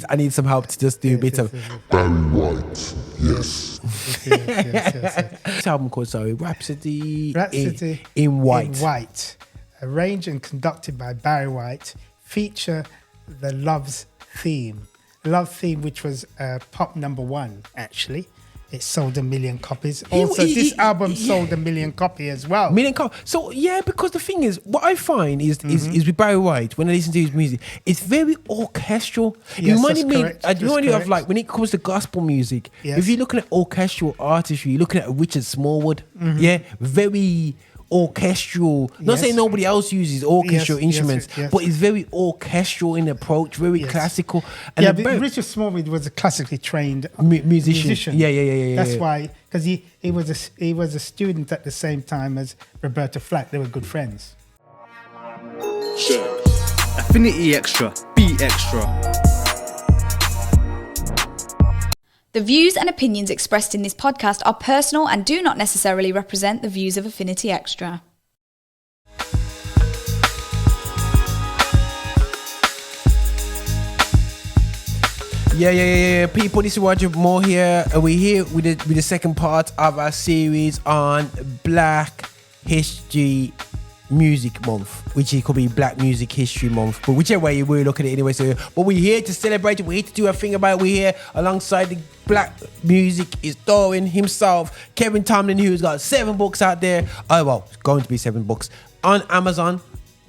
I need some help to just do a bit of Barry White. Yes. This album called Rhapsody in White. White, arranged and conducted by Barry White, feature the Love theme, which was pop #1 actually. It sold 1 million copies. Also, this album sold 1 million copies as well. So yeah, because the thing is, what I find is with Barry White, when I listen to his music, it's very orchestral. Yes, It reminded me of like when it comes to gospel music. Yes. If you're looking at orchestral artistry, you're looking at Richard Smallwood. Yeah, very orchestral. Not saying nobody else uses orchestral instruments, but it's very orchestral in approach, very classical. And Richard Smallwood was a classically trained musician. Yeah. That's why, because he was a student at the same time as Roberta Flack. They were good friends. Affinity Extra, be extra. The views and opinions expressed in this podcast are personal and do not necessarily represent the views of Affinity Extra. Yeah. People, this is Roger Moore here. We're here with the second part of our series on Black History Music Month, which it could be Black Music History Month, but whichever way we're looking at it anyway. So, but we're here to celebrate it. We're here to do a thing about it. We're here alongside the Black music historian himself, Kevin Tomlin, who's got 7 books out there. Oh well, it's going to be 7 books on Amazon.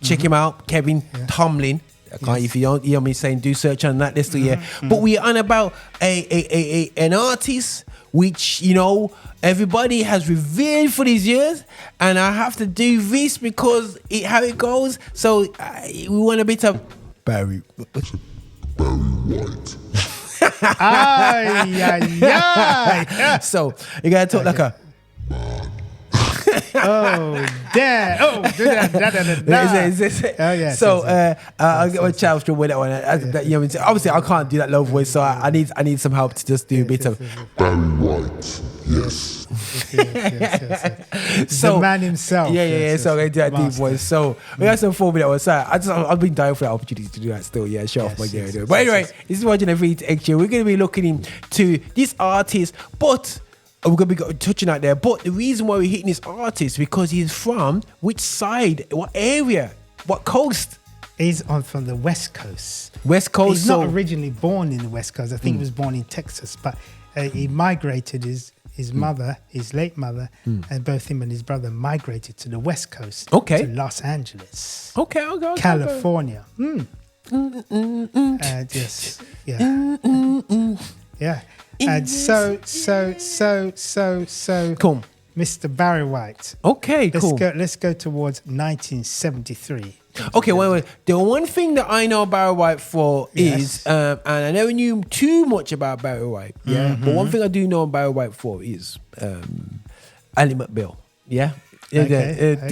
Check him out, Kevin Tomlin. If you don't hear me saying, do search on that list. But we're on about an artist which, you know, everybody has revered for these years, and I have to do this because how it goes. So we want a bit of Barry White. So you gotta talk like a Oh, damn. Oh, yeah. So I'll get my challenge with that one. Obviously, I can't do that low voice, so I need some help to just do a bit of Barry White. Yes. So, the man himself. Yeah. So I'm going to do that deep voice. So we got some 4 minute on side. I've been dying for that opportunity to do that still. Yeah, show off my gear. But anyway, this is watching every extra. We're going to be looking into this artist, but we're going to be touching out there. But the reason why we're hitting this artist because he's from which side, what area, what coast? He's from the West Coast. West Coast. He's not originally born in the West Coast. I think he was born in Texas, but he migrated. His mother, his late mother, and both him and his brother migrated to the West Coast. Okay. To Los Angeles. Okay. California. Yeah. And so, cool. Mr. Barry White. Okay, cool. Let's go towards 1973. Okay, wait. The one thing that I know Barry White for is, and I never knew too much about Barry White, but one thing I do know Barry White for is Ally McBeal, yeah? Okay. I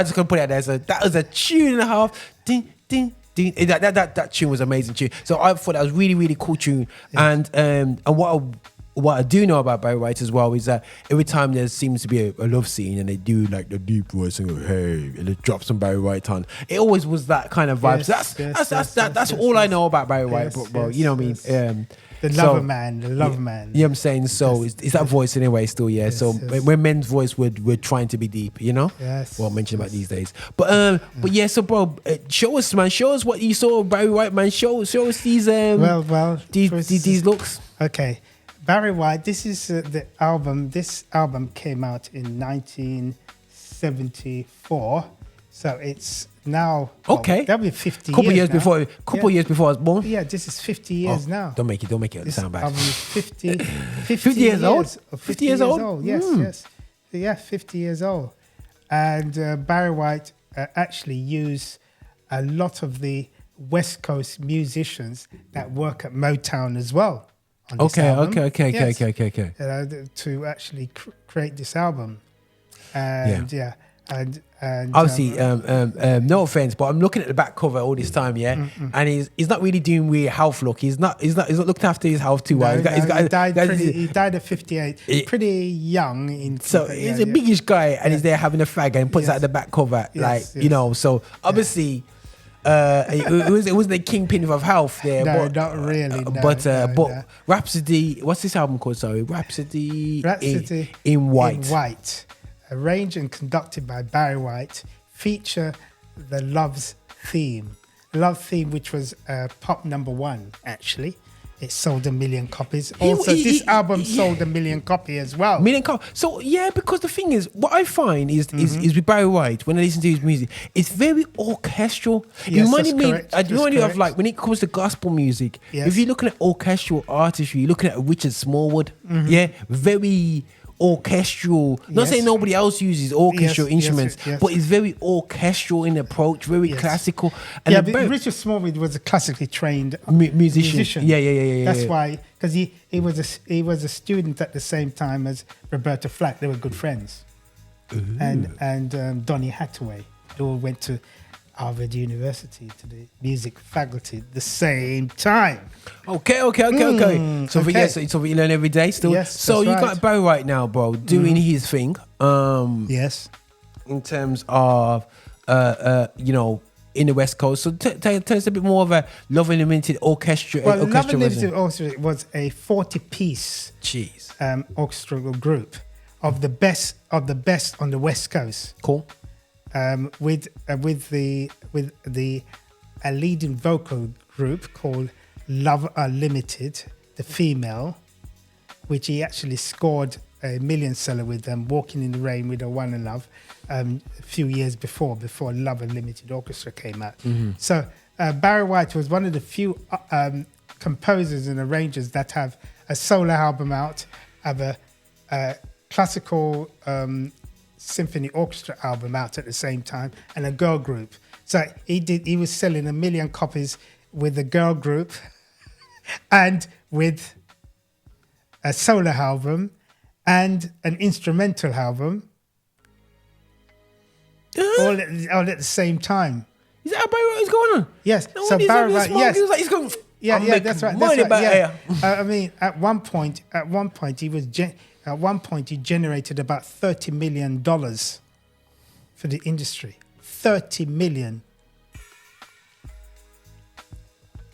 just couldn't put it out there. So that was a tune and a half. That tune was an amazing tune. So I thought that was really, really cool tune. Yeah. And what I do know about Barry White as well is that every time there seems to be a love scene and they do like the deep voice and go, hey, and they drop some Barry White on, it always was that kind of vibe. That's all I know about Barry White. But you know what I mean? The lover man. You know what I'm saying? So it's that voice anyway still, yeah. So when men's voice we're trying to be deep, you know? Yes. Well, mention about these days. But yeah, so bro, show us what you saw of Barry White, man. Show us these these looks. Okay. Barry White, this is the album. This album came out in 1974. So it's now that'll be 50 years years before I was born. Yeah, this is 50 years now. Don't make it sound bad. Album is 50 years old. 50 years old. Yes. Yeah, 50 years old. And Barry White actually used a lot of the West Coast musicians that work at Motown as well. Okay. To actually create this album. And and obviously, no offense, but I'm looking at the back cover all this time, yeah, and he's not really doing weird health look. He's not looked after his health too well. He died at 58, pretty young. So he's a biggish guy, and he's there having a fag and puts out the back cover, you know. So obviously, it wasn't a kingpin of health there. No, but, not really. But Rhapsody, what's this album called? Sorry, Rhapsody in White. Arranged and conducted by Barry White, feature the Love's theme, which was pop #1 actually. It sold 1 million copies. Also, this album sold 1 million copies as well. So yeah, because the thing is, what I find is with Barry White, when I listen to his music, it's very orchestral. Yes, reminded me of like when it comes to gospel music. Yes. If you're looking at orchestral artistry, you're looking at Richard Smallwood. Yeah, very orchestral. Not saying nobody else uses orchestral instruments, but it's very orchestral in approach, very classical. And Richard Smallwood was a classically trained musician. Yeah. That's why, because he was a student at the same time as Roberta Flack. They were good friends. And Donny Hathaway. They all went to Harvard University to the music faculty at the same time. Okay. So we learn every day still. Yes, so you got Barry right now, bro, doing his thing. Yes. In terms of you know, in the West Coast. So tell us a bit more of a Love Unlimited orchestra. Well, Love Unlimited Orchestra was a 40-piece orchestral group of the best on the West Coast. Cool. With a leading vocal group called Love Unlimited, the female, which he actually scored a million seller with them, Walking in the Rain with a One and Love, a few years before Love Unlimited Orchestra came out. So Barry White was one of the few composers and arrangers that have a solo album out, have a classical symphony orchestra album out at the same time, and a girl group. So he was selling 1 million copies with a girl group and with a solo album and an instrumental album all at the same time. Is that how Barry White is going on? Yes. No, so Barry White, yes. He was like, he's going, that's right. I mean, at one point, he generated about $30 million for the industry. 30 million.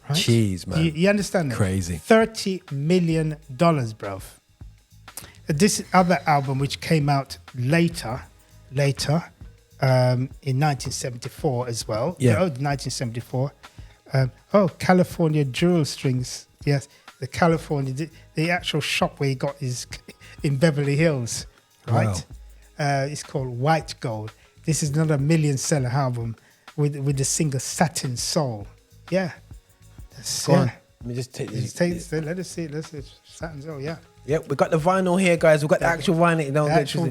Right? Jeez, man. You understand that? Crazy. $30 million, bruv. This other album, which came out later, in 1974 as well. Yeah. 1974. California Jewel Strings. Yes, the actual shop where he got his in Beverly Hills, right? Wow. It's called White Gold. This is another million-seller album with the singer Satin Soul. Yeah. Go on. Let me just take this. Let us see. Satin Soul, yeah. Yep, we got the vinyl here, guys. We got the actual vinyl. The actual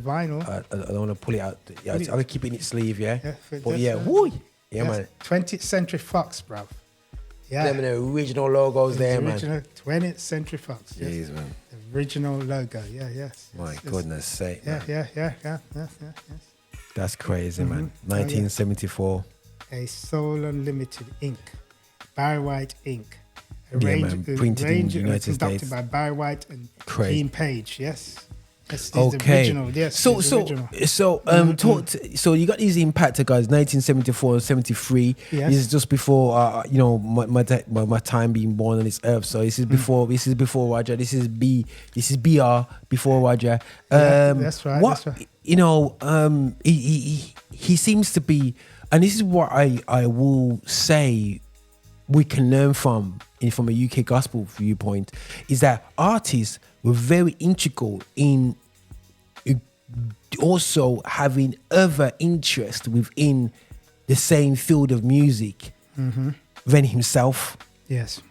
vinyl. I don't want to pull it out. Yeah, I'll keep it in its sleeve, yeah. But man. 20th Century Fox, bruv. Yeah. Them the original logos there, man. 20th Century Fox. Jeez, man. The original logo. Yeah, yes. My goodness sake. Yeah. That's crazy, man. 1974. A Soul Unlimited Inc. Barry White Inc. Printed in the United States. Conducted by Barry White and Gene Page. Yes. That's okay. Original. Yes. So you got these Impactor guys, 1974 and 73. Yes. This is just before my time being born on this earth. So this is before Roger. This is BR before Roger. That's right. That's right. He seems to be, and this is what I will say we can learn from a UK gospel viewpoint, is that artists were very integral in also having other interest within the same field of music than himself. Yes.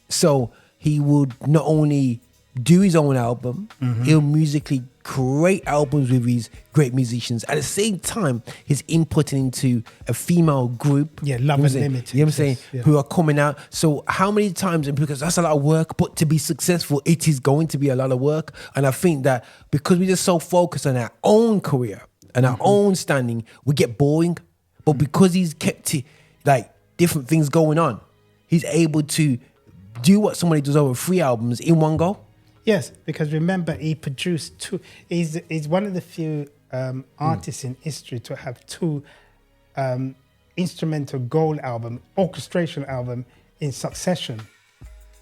So he would not only do his own album, he'll musically create albums with these great musicians. At the same time, he's inputting into a female group. Yeah, Love Unlimited. You know what I'm saying? Yeah. Who are coming out. So how many times, and because that's a lot of work, but to be successful, it is going to be a lot of work. And I think that because we're just so focused on our own career and our own standing would get boring. But because he's kept it, like different things going on, he's able to do what somebody does over 3 albums in one go. Yes, because remember, he produced 2. He's one of the few artists in history to have 2 instrumental gold album, orchestration album in succession.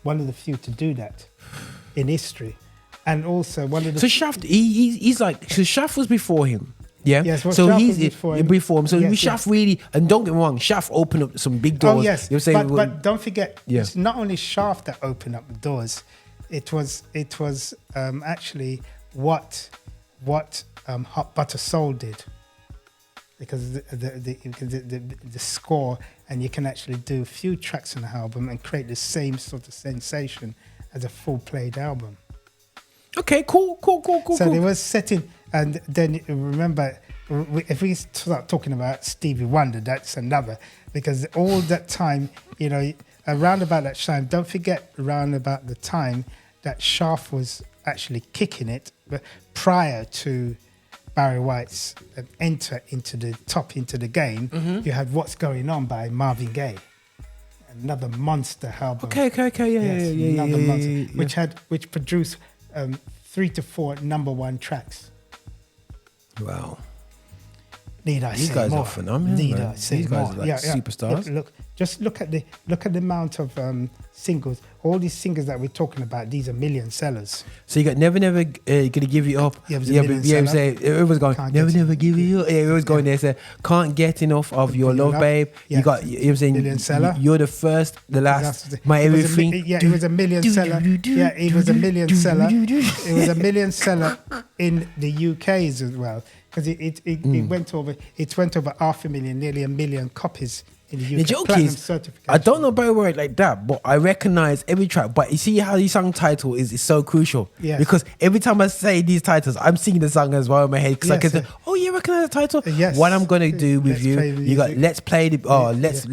One of the few to do that in history. And also one of the... So Shaft, he's like... So Shaft was before him. Yeah. Yes, well, so Shaft he's was before him. So Yes, Shaft really... And don't get me wrong, Shaft opened up some big doors. Oh, yes. You know what I'm saying? But don't forget, it's not only Shaft that opened up the doors. It was actually what Hot Butter Soul did. Because the score, and you can actually do a few tracks on the album and create the same sort of sensation as a full played album. Okay, cool. So there was setting, and then remember, if we start talking about Stevie Wonder, that's another, because all that time, you know, around about that time, don't forget around about the time that Shaft was actually kicking it, but prior to Barry White's enter into the game, you had What's Going On by Marvin Gaye, another monster album. Okay, Another monster, which produced 3 to 4 number 1 tracks. Wow. Need I These say guys more? are phenomenal. Need Man. I say These guys more? are like superstars. Look at the amount of singles. All these singles that we're talking about, these are million sellers. So you got Never Never Gonna Give You Up. Yeah, it was a million seller. Say it was going Can't Never get Never Give You Up. Yeah, it was going there. Say Can't Get Enough of Your Love, Babe. Yeah. You got, you know what I'm saying, Million seller. You're the first, the last, my It was everything. it was a million seller. Yeah, it was a million seller. It was a million seller in the UK as well, because it went over 500,000, nearly 1 million copies in the UK. The joke Platinum is, certification. I don't know Barry White like that, but I recognize every track. But you see how the song title is so crucial. Yes. Because every time I say these titles, I'm singing the song as well in my head. Because I Yes, can say, oh yeah, recognize the title. Yes. What I'm gonna do with Let's you, play the you got music. let's play the let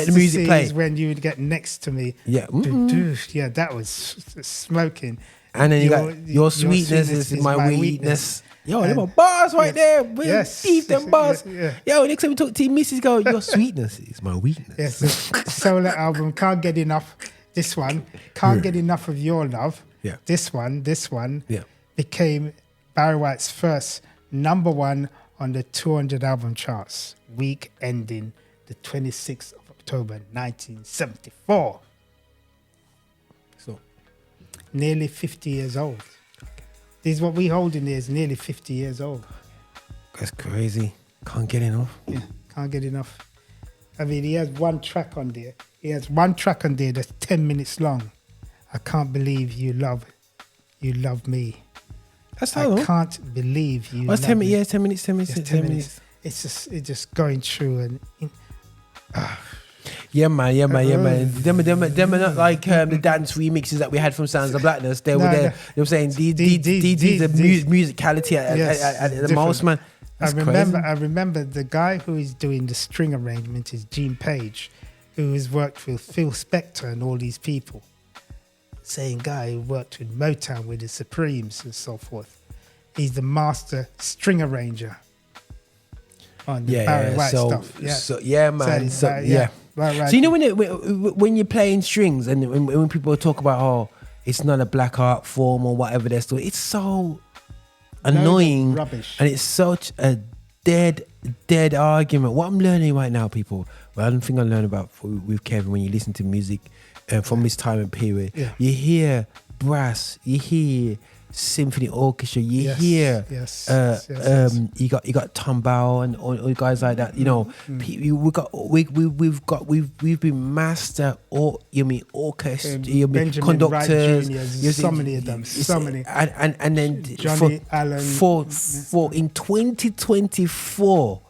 the music play. Is when you would get next to me. Yeah. Yeah, that was smoking. And then you got your sweetness is my weakness. Yo, them are bars right there. Yes. Deep them bars. Yeah. Yo, next time we talk to Mrs. Go, your sweetness is my weakness. Yes, the solo album, Can't Get Enough. This one, Can't Get Enough of Your Love. Yeah. This one Yeah. became Barry White's first number 1 on the 200 album charts, week ending the 26th of October 1974. So Nearly 50 years old. This is what we hold in there, is nearly 50 years old. that's crazy. Can't get enough. Yeah, Can't Get Enough. I mean, he has one track on there. That's 10 minutes long. I can't believe you love me. That's how long. I can't believe you. What's love 10 me. minutes? Yeah, 10 minutes. 10 minutes. It's 10 minutes. It's just going through and Yeah, man. Them are not like the dance remixes that we had from Sounds of Blackness. They were No, there. no. You know what I'm saying? These are musicality at the different. most, man. That's crazy. I remember the guy who is doing the string arrangement is Gene Page, who has worked with Phil Spector and all these people. Same guy who worked with Motown with the Supremes and so forth. He's the master string arranger on the Barry White stuff. Yeah. So yeah, man. Right. So you know when you're playing strings and when people talk about it's not a black art form or whatever they're still, it's so annoying, rubbish. And it's such a dead argument. What I'm learning right now, people, well, I don't think I learned about with Kevin when you listen to music from this time and period. Yeah. You hear brass, you hear symphony orchestra, you hear yes. you got Tom Bowell and all guys like that. You know, we've been master orchestra, Benjamin conductors. Wright Jr., so many of them, so many. And then Johnny Allen. For in 2024,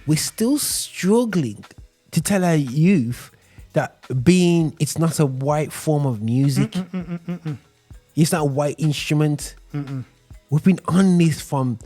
we're still struggling to tell our youth that it's not a white form of music. It's not a white instrument. We've been on this from,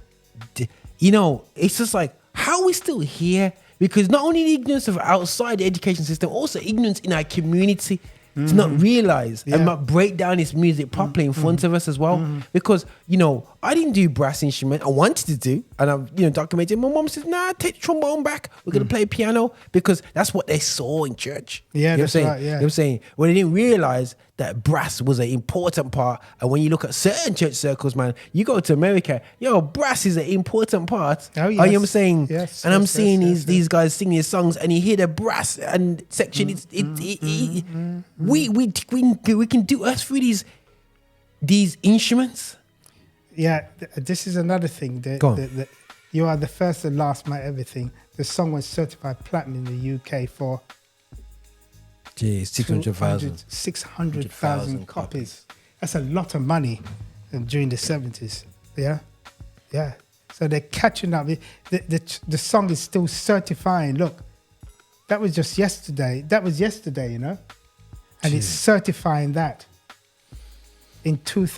it's just like, how are we still here? Because not only the ignorance of outside the education system, also ignorance in our community. to not realize and Yeah. not break down his music properly in front of us as well. Because, you know, I didn't do brass instrument. I wanted to do, and I'm, you know, documented. My mom says, nah, take the trombone back. We're going to play piano, because that's what they saw in church. Yeah, You know what I'm that's saying? right, yeah. You know what I'm saying? Well, they didn't realize that brass was an important part. And when you look at certain church circles, man, you go to America, yo, brass is an important part. Oh, You know what I'm yes. saying? Yes, and I'm yes, seeing yes, these guys singing these songs, and you hear the brass and section. We can do us through these instruments. Yeah, this is another thing. Go on. That You Are the First and Last, My Everything. The song was certified platinum in the UK for Jeez, 600,000. 600,000 copies. That's a lot of money during the 70s. Yeah, yeah. So they're catching up. The song is still certifying. Look, that was just yesterday. That was yesterday, you know, and it's certifying that. In June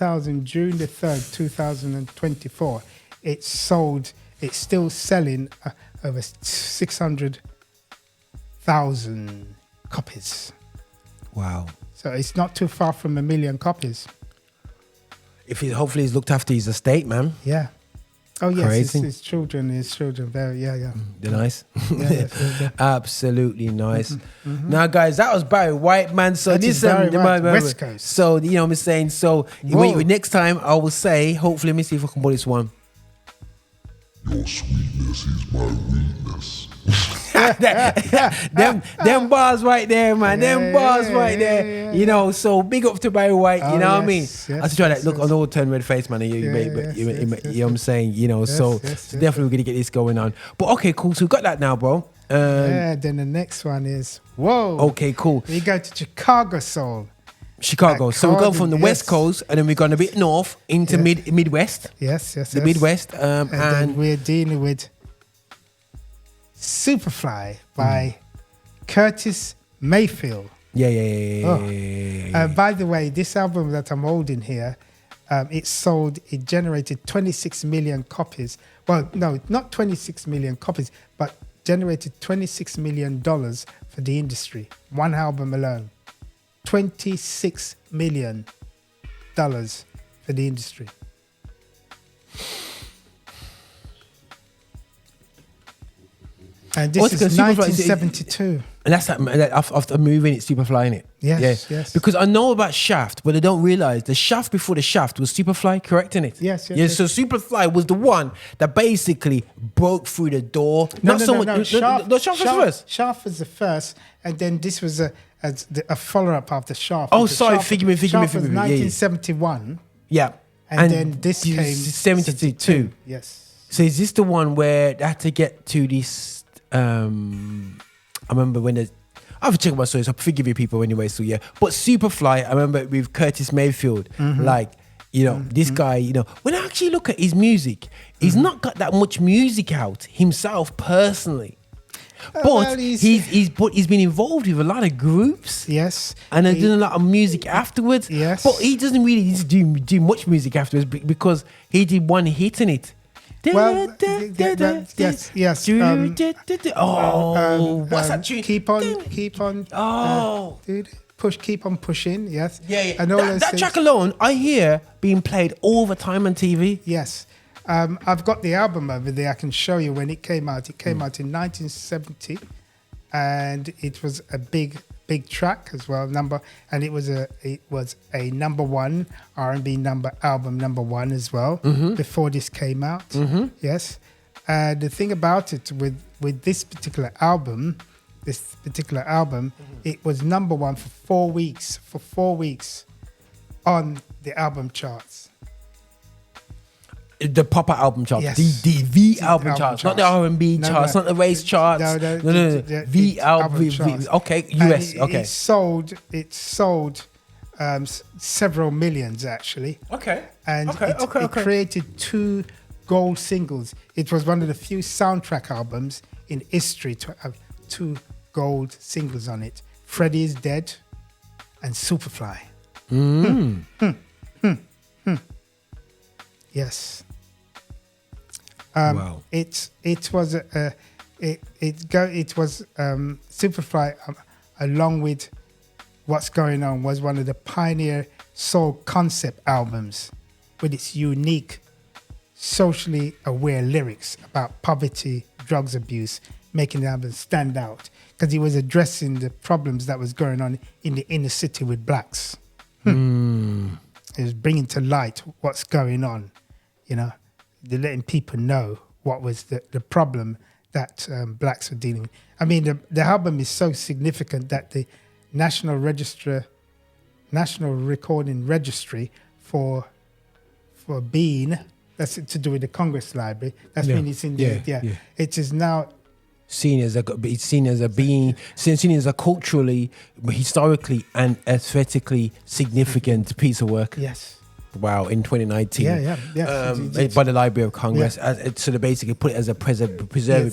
the 3rd, 2024, it's sold. It's still selling over 600,000 copies. Wow. So it's not too far from 1 million copies. Hopefully he's looked after his estate, man. Yeah. Oh yes, Crazy. his children, very yeah. They're nice. Yeah. Absolutely nice. Now, guys, that was Barry White, man. So That this is Barry White, West Coast. So you know what I'm saying. So Whoa. next time I will say, hopefully, let me see if I can pull this one. Your sweetness is my weakness. them bars right there, man. Them bars right there. yeah. You know, so big up to Barry White. Oh, you know what I mean? yes, I yes, have to try that. yes, Look, yes. on all turn red face, man. You know what I'm saying? You know, so definitely we're gonna get this going on. But okay, cool. So we got that now, bro. Yeah. Then the next one is whoa. Okay, cool. We go to Chicago Soul. Chicago. So we go from the West yes. Coast, and then we're going a bit north into Midwest. Yes. The Midwest. And then we're dealing with Superfly by Curtis Mayfield. Yeah. By the way, this album that I'm holding here, it generated 26 million copies. Well, no, not 26 million copies, but generated $26 million for the industry. One album alone. $26 million for the industry. And this is Superfly, 1972. And that's that after moving it, Superfly in it. Yes. Because I know about Shaft, but I don't realize the Shaft before the Shaft was Superfly, correct in it? Yes. So Superfly was the one that basically broke through the door. No, Shaft was first. Shaft was the first, and then this was a follow-up after Shaft. Oh, Because sorry, Shaft forgive me. was 1971, Yeah. and then this came 72. Yes. So is this the one where they had to get to this? I remember when I have to check my stories. So forgive you people anyway. So yeah, but Superfly, I remember with Curtis Mayfield. Like, you know, this guy. You know, when I actually look at his music, he's not got that much music out himself personally. But he's been involved with a lot of groups. Yes. And done a lot of music afterwards. Yes. But he doesn't really need to do much music afterwards because he did one hit in it. Well, yes. What's that tune? Keep on. Keep on pushing. Yes. Yeah. And all those that things. track alone, I hear being played all the time on TV. Yes. I've got the album over there. I can show you when it came out. It came out in 1970, and it was a big track as well. And it was a number one R&B album number one as well before this came out. Yes. The thing about it with this particular album, it was number one for 4 weeks. For 4 weeks on the album charts. The proper album charts, Yes. the album charts, not the R&B charts, not the race charts. No. The album charts. Okay, US. And Okay. It sold several millions actually. Okay. And it created 2 gold singles. It was one of the few soundtrack albums in history to have 2 gold singles on it. Freddy is Dead and Superfly. Yes. Wow. It was Superfly along with What's Going On was one of the pioneer soul concept albums with its unique, socially aware lyrics about poverty, drugs abuse, making the album stand out because he was addressing the problems that was going on in the inner city with blacks. He was bringing to light what's going on, they're letting people know what was the problem that blacks were dealing with. I mean, the album is so significant that the National Recording Registry for being, that's to do with the Congress Library. That's when it's in the It is now seen as a culturally, historically, and aesthetically significant piece of work. Yes. Wow, in 2019. By the Library of Congress. So they basically put it as a preserve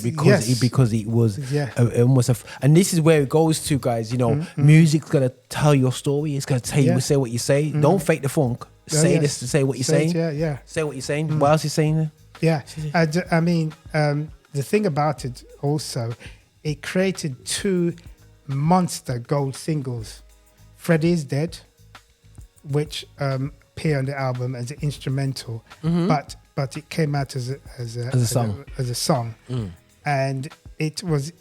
because it was almost and this is where it goes to, guys. Music's gonna tell your story. It's gonna tell you say what you say. Don't fake the funk. Say this to say what you're saying. Say what you're saying. What else you saying? I mean, the thing about it also, it created 2 monster gold singles. Freddy is Dead, which appear on the album as an instrumental, but it came out as a song, and it was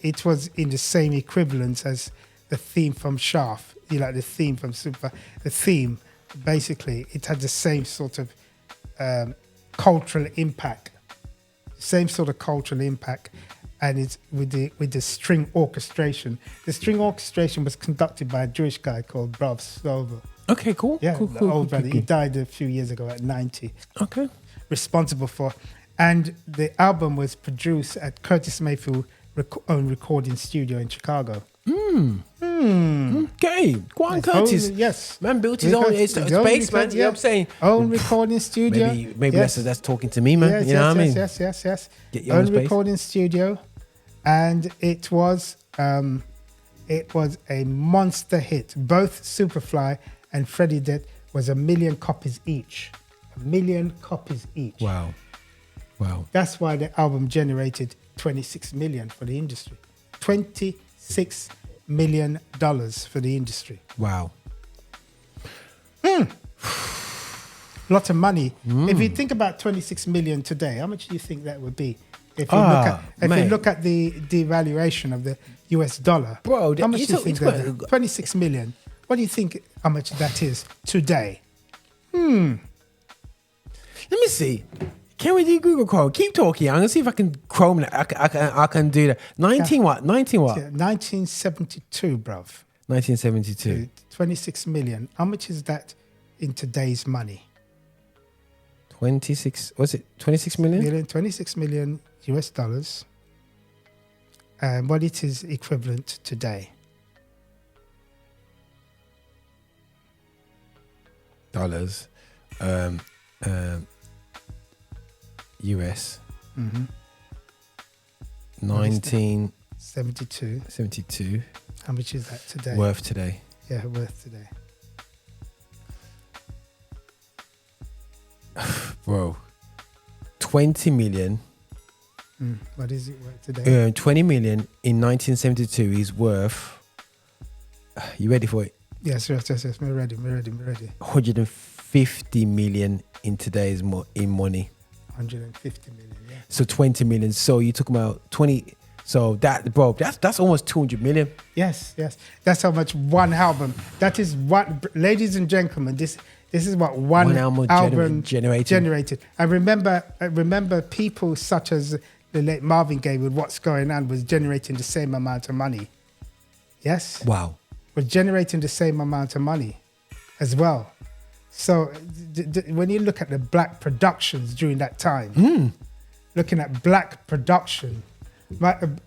in the same equivalence as the theme from Shaft. The theme from Super. The theme, basically, it had the same sort of cultural impact, and it's with the string orchestration. The string orchestration was conducted by a Jewish guy called Brav Slover. Okay, cool. Yeah, cool, old brother. He died a few years ago at 90. Okay. Responsible for. And the album was produced at Curtis Mayfield own recording studio in Chicago. Okay. Go on, Curtis. Yes. Man built his own space, man. You know what I'm saying? Own recording studio. Maybe that's talking to me, man. What I mean? Yes. Get your own space. Recording studio. And it was a monster hit. Both Superfly and Freddy Dead was 1 million copies each. 1 million copies each. Wow. That's why the album generated $26 million for the industry. $26 million for the industry. Wow. Lot of money. If you think about 26 million today, how much do you think that would be? If you look at the devaluation of the US dollar, bro, how much do you think that 26 million? What do you think how much that is today? Let me see. Can we do Google Chrome? Keep talking. I'm gonna see if I can Chrome that. I can do that. 19 what? 1972, bruv. 1972. 26 million. How much is that in today's money? 26. What's it? 26 million? 26 million US dollars. And what it is equivalent today? Dollars. US. 1972. How much is that today? Worth today. Yeah, worth today. Bro, 20 million. What is it worth today? 20 million in 1972 is worth. You ready for it? Yes. We're ready. 150 million in today's in money. 150 million, yeah. So 20 million. So you took about 20. So that, bro, that's almost 200 million. Yes. That's how much one album. That is what, ladies and gentlemen, this is what one album generated. I remember people such as the late Marvin Gaye with What's Going On was generating the same amount of money. Yes? Wow. Was generating the same amount of money as well. So when you look at the black productions during that time, looking at black production,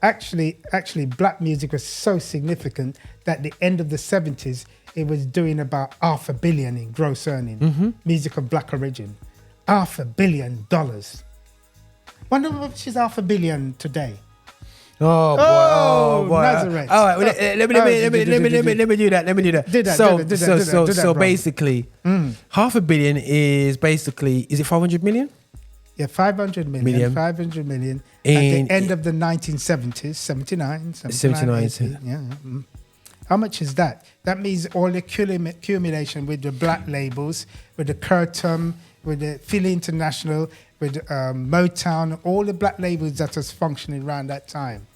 actually black music was so significant that at the end of the 70s, it was doing about $500 million in gross earning, music of black origin. $500 million. Wonder how much is $500 million today? Oh boy! Nazareth. All right, let me do that. So basically, $500 million is basically, is it 500 million? Yeah, 500 million. 500 million at the end of the 1970s, 79, 80, yeah. How much is that? That means all the accumulation with the black labels, with the Curtum, with the Philly International, with Motown, all the black labels that was functioning around that time.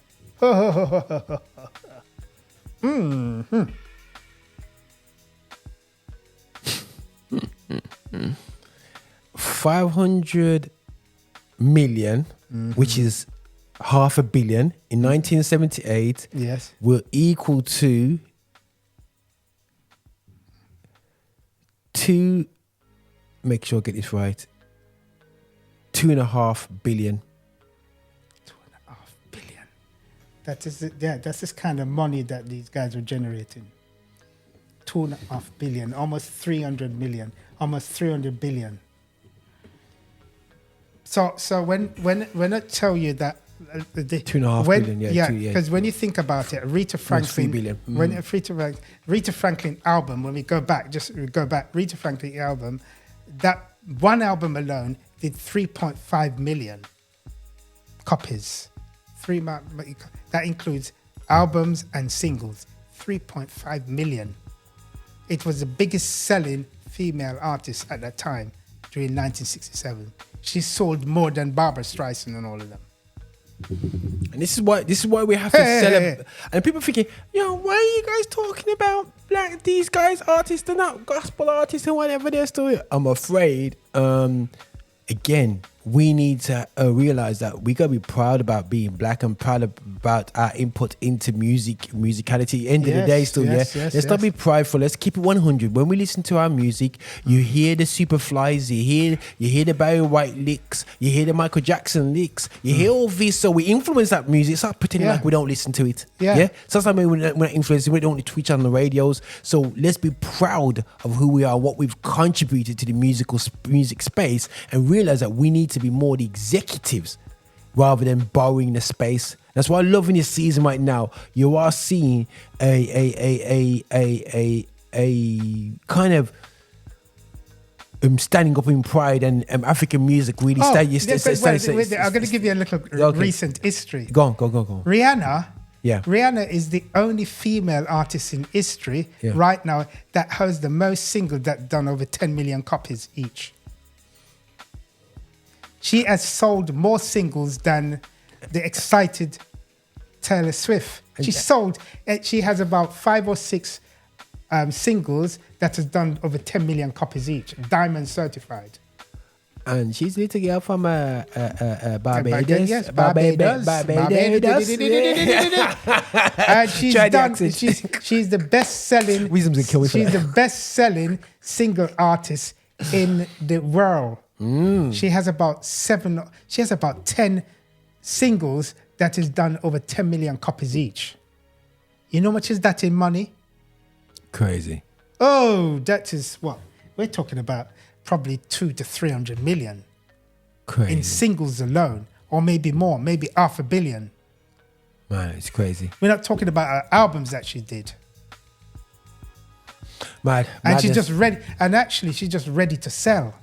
500 million, which is half a billion in 1978, Yes. will equal to make sure I get this right, 2.5 billion. 2.5 billion. That is it. Yeah, that's this kind of money that these guys were generating. 2.5 billion, almost 300 million, almost 300 billion. So when I tell you that the 2.5 billion, because when you think about it, Rita Franklin, 3 billion. when Rita Franklin album, when we go back, Rita Franklin album, that one album alone did 3.5 million copies. That includes albums and singles. 3.5 million. It was the biggest selling female artist at that time during 1967. She sold more than Barbara Streisand and all of them. And this is why we have to celebrate. And people thinking, why are you guys talking about these guys artists? They're not gospel artists and whatever they're still. I'm afraid, again, we need to realize that we gotta be proud about being black and proud about our input into musicality. End of the day, still, let's not be prideful. Let's keep it 100. When we listen to our music, you hear the Superflies, you hear the Barry White licks, you hear the Michael Jackson licks, you hear all this. So we influence that music. Stop pretending like we don't listen to it. So sometimes we're not influencing. We don't tweet on the radios. So let's be proud of who we are, what we've contributed to the music space, and realize that we need to be more the executives rather than borrowing the space. That's why I love in this season right now. You are seeing a kind of standing up in pride and African music really. I'm going to give you a little recent history. Go on. Rihanna is the only female artist in history right now that has the most singles that done over 10 million copies each. She has sold more singles than the excited Taylor Swift. She has about 5 or 6 singles that has done over 10 million copies each, diamond certified. And she's a little girl from Barbados. Yes, Barbados. And she's the best-selling. She's the best-selling single artist in the world. She has about 10 singles that is done over 10 million copies each. You know how much is that in money? Crazy. Oh, that is what we're talking about. Probably 200 to 300 million. Crazy. In singles alone, or maybe more, maybe 500 million. Man, it's crazy. We're not talking about albums that she did. Mad. And she's just ready. And actually, she's just ready to sell.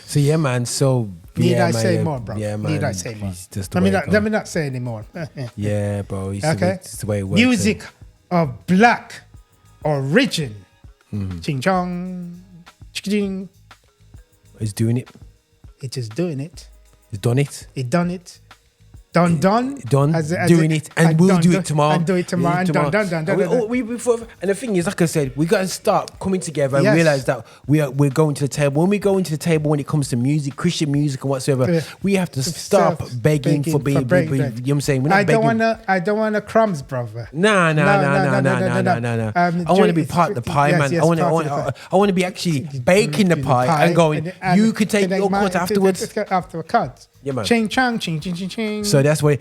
So yeah, man. So need yeah, I man, say more, bro? Yeah, man. Need I say more? Let Let me not say anymore. Yeah, bro. Okay. It's the way it works. Music of black origin. Ching chong, ching. It's doing it. It is doing it. It's done it. It done it. Done. Doing it, and we'll do it tomorrow. And do it tomorrow. And done. And the thing is, like I said, we got to start coming together and realize that we're going to the table. When we go into the table, when it comes to music, Christian music and whatsoever, we have to stop begging for being. You know what I'm saying? We're not begging. I don't want crumbs, brother. No. I want to be part of the pie, man. I want to be actually baking the pie and going. You could take your cut afterwards. After a cut. Yeah, man. Ching chang, ching ching ching ching. So that's why,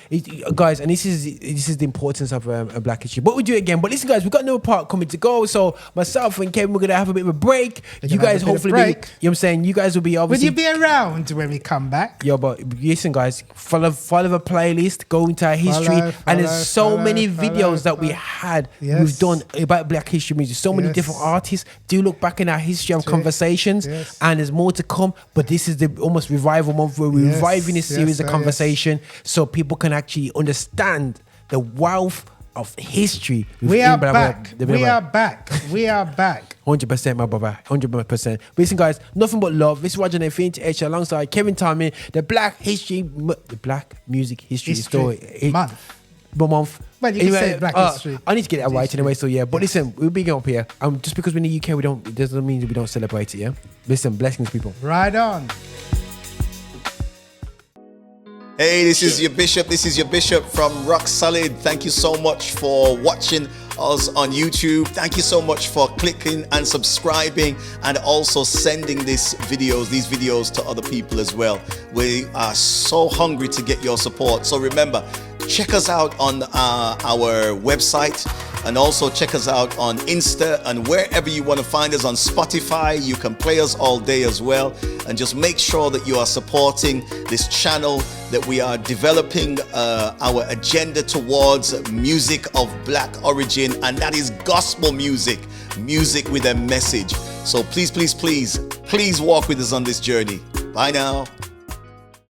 guys, and this is the importance of a black history. But we do it again. But listen, guys, we've got another part coming to go. So myself and Kevin, we're gonna have a bit of a break. You guys hopefully you know what I'm saying. You guys will be obviously. Will you be around when we come back? Yeah, but listen, guys, follow the playlist, go into our history, and there's so many videos that we had. Yes. We've done about black history music. So many different artists. Do look back in our history of conversations, and there's more to come. But this is the almost revival month where we're reviving giving this series a sir, conversation so people can actually understand the wealth of history. We are back. We are back. We are back. 100%, my brother. 100%. Listen, guys, nothing but love. This is Roger Infinity Extra alongside Kevin Tomlin, the Black Music History Story month. Well, you can say Black History. I need to get that right anyway. So yeah, but listen, we're big up here. Just because we're in the UK, it doesn't mean we don't celebrate it. Yeah. Listen, blessings, people. Right on. Hey, this is your bishop from Rock Solid. Thank you so much for watching us on YouTube. Thank you so much for clicking and subscribing and also sending these videos to other people as well. We are so hungry to get your support. So remember, check us out on our website, and also check us out on Insta and wherever you want to find us on Spotify. You can play us all day as well. And just make sure that you are supporting this channel, that we are developing our agenda towards music of Black origin, and that is gospel music with a message. So please walk with us on this journey. Bye now.